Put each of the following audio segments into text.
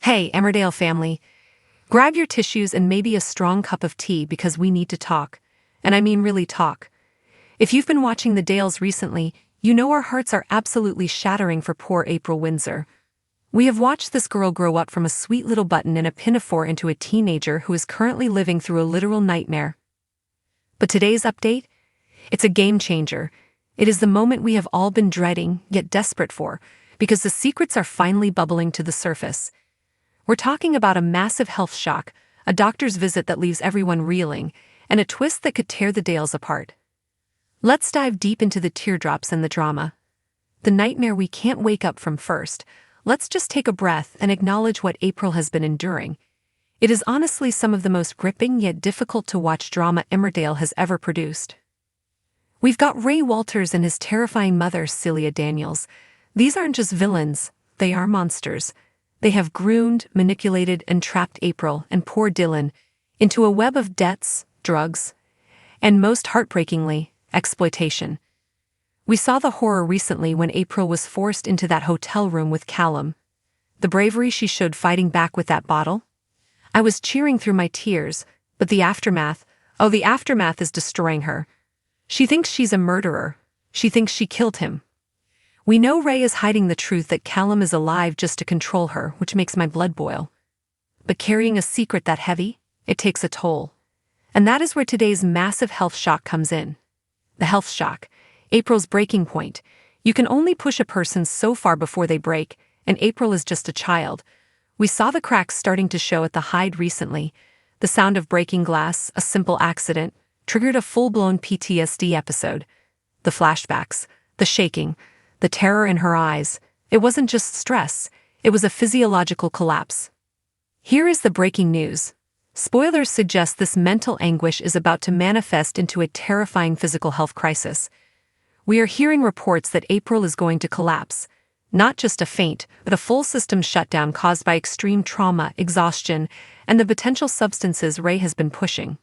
Hey, Emmerdale family. Grab your tissues and maybe a strong cup of tea because we need to talk. And I mean really talk. If you've been watching the Dales recently, you know our hearts are absolutely shattering for poor April Windsor. We have watched this girl grow up from a sweet little button in a pinafore into a teenager who is currently living through a literal nightmare. But today's update? It's a game changer. It is the moment we have all been dreading, yet desperate for, because the secrets are finally bubbling to the surface. We're talking about a massive health shock, a doctor's visit that leaves everyone reeling, and a twist that could tear the Dales apart. Let's dive deep into the teardrops and the drama. The nightmare we can't wake up from first. Let's just take a breath and acknowledge what April has been enduring. It is honestly some of the most gripping yet difficult to watch drama Emmerdale has ever produced. We've got Ray Walters and his terrifying mother, Celia Daniels. These aren't just villains, they are monsters. They have groomed, manipulated, and trapped April and poor Dylan into a web of debts, drugs, and most heartbreakingly, exploitation. We saw the horror recently when April was forced into that hotel room with Callum. The bravery she showed fighting back with that bottle? I was cheering through my tears, but the aftermath is destroying her. She thinks she's a murderer. She thinks she killed him. We know Ray is hiding the truth that Callum is alive just to control her, which makes my blood boil. But carrying a secret that heavy, it takes a toll. And that is where today's massive health shock comes in. The health shock, April's breaking point. You can only push a person so far before they break, and April is just a child. We saw the cracks starting to show at the hide recently. The sound of breaking glass, a simple accident, triggered a full-blown PTSD episode. The flashbacks, the shaking, the terror in her eyes. It wasn't just stress, it was a physiological collapse. Here is the breaking news. Spoilers suggest this mental anguish is about to manifest into a terrifying physical health crisis. We are hearing reports that April is going to collapse. Not just a faint, but a full system shutdown caused by extreme trauma, exhaustion, and the potential substances Ray has been pushing.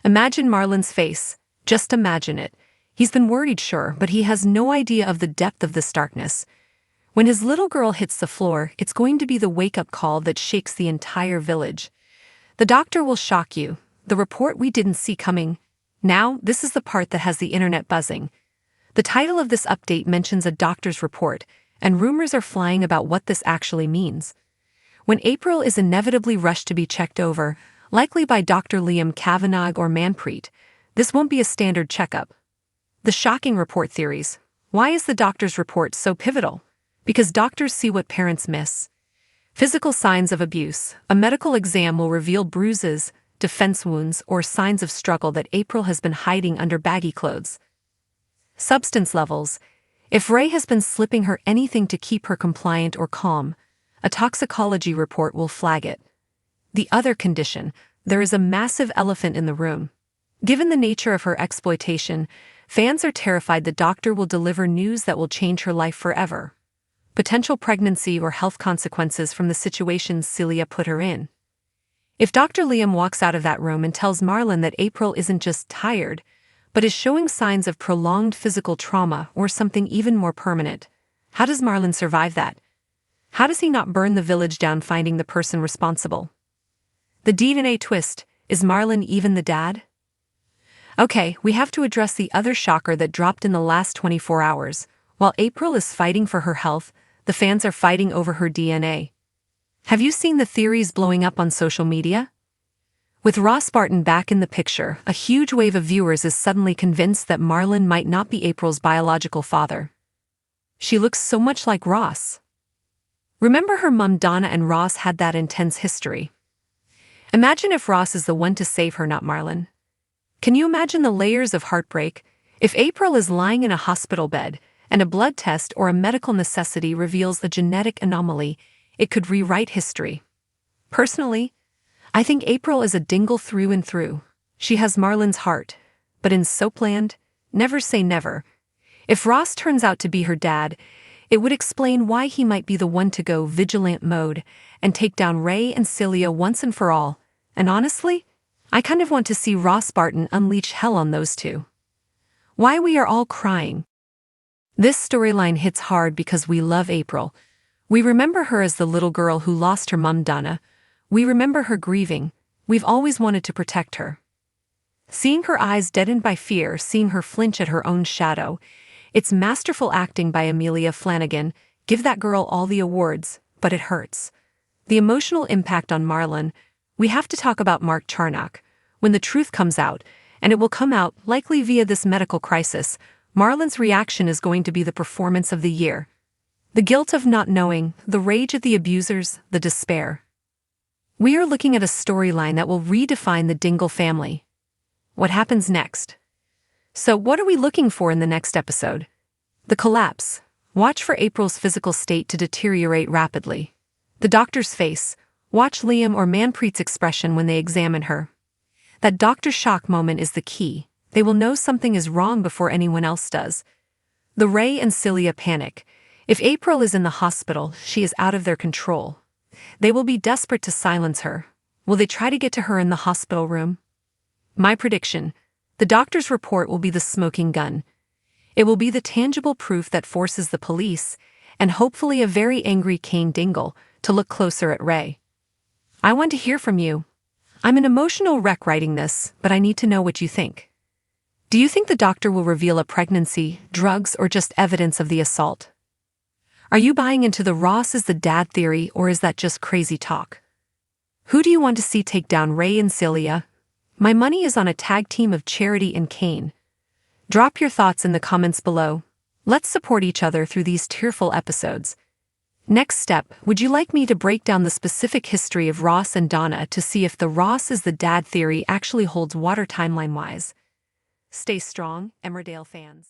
Imagine Marlon's face. Just imagine it. He's been worried, sure, but he has no idea of the depth of this darkness. When his little girl hits the floor, it's going to be the wake-up call that shakes the entire village. The doctor will shock you. The report we didn't see coming. Now, this is the part that has the internet buzzing. The title of this update mentions a doctor's report, and rumors are flying about what this actually means. When April is inevitably rushed to be checked over, likely by Dr. Liam Kavanagh or Manpreet, this won't be a standard checkup. The shocking report theories. Why is the doctor's report so pivotal? Because doctors see what parents miss. Physical signs of abuse. A medical exam will reveal bruises, defense wounds, or signs of struggle that April has been hiding under baggy clothes. Substance levels. If Ray has been slipping her anything to keep her compliant or calm, a toxicology report will flag it. The other condition. There is a massive elephant in the room. Given the nature of her exploitation, fans are terrified the doctor will deliver news that will change her life forever. Potential pregnancy or health consequences from the situation Celia put her in. If Dr. Liam walks out of that room and tells Marlon that April isn't just tired, but is showing signs of prolonged physical trauma or something even more permanent, how does Marlon survive that? How does he not burn the village down finding the person responsible? The DNA twist, is Marlon even the dad? Okay, we have to address the other shocker that dropped in the last 24 hours. While April is fighting for her health, the fans are fighting over her DNA. Have you seen the theories blowing up on social media? With Ross Barton back in the picture, a huge wave of viewers is suddenly convinced that Marlon might not be April's biological father. She looks so much like Ross. Remember her mum Donna and Ross had that intense history. Imagine if Ross is the one to save her, not Marlon. Can you imagine the layers of heartbreak? If April is lying in a hospital bed, and a blood test or a medical necessity reveals a genetic anomaly, it could rewrite history. Personally, I think April is a dingle through and through. She has Marlon's heart. But in Soapland, never say never. If Ross turns out to be her dad, it would explain why he might be the one to go vigilant mode and take down Ray and Celia once and for all. And honestly, I kind of want to see Ross Barton unleash hell on those two. Why we are all crying. This storyline hits hard because we love April. We remember her as the little girl who lost her mum Donna. We remember her grieving. We've always wanted to protect her. Seeing her eyes deadened by fear, seeing her flinch at her own shadow. It's masterful acting by Amelia Flanagan. Give that girl all the awards, but it hurts. The emotional impact on Marlon. We have to talk about Mark Charnock. When the truth comes out, and it will come out likely via this medical crisis, Marlon's reaction is going to be the performance of the year. The guilt of not knowing, the rage at the abusers, the despair. We are looking at a storyline that will redefine the Dingle family. What happens next? So what are we looking for in the next episode? The collapse. Watch for April's physical state to deteriorate rapidly. The doctor's face. Watch Liam or Manpreet's expression when they examine her. That doctor shock moment is the key. They will know something is wrong before anyone else does. The Ray and Celia panic. If April is in the hospital, she is out of their control. They will be desperate to silence her. Will they try to get to her in the hospital room? My prediction: the doctor's report will be the smoking gun. It will be the tangible proof that forces the police, and hopefully a very angry Kane Dingle, to look closer at Ray. I want to hear from you. I'm an emotional wreck writing this, but I need to know what you think. Do you think the doctor will reveal a pregnancy, drugs, or just evidence of the assault? Are you buying into the Ross is the dad theory, or is that just crazy talk? Who do you want to see take down Ray and Celia? My money is on a tag team of Charity and Kane. Drop your thoughts in the comments below. Let's support each other through these tearful episodes. Next step, would you like me to break down the specific history of Ross and Donna to see if the Ross is the dad theory actually holds water timeline-wise? Stay strong, Emmerdale fans.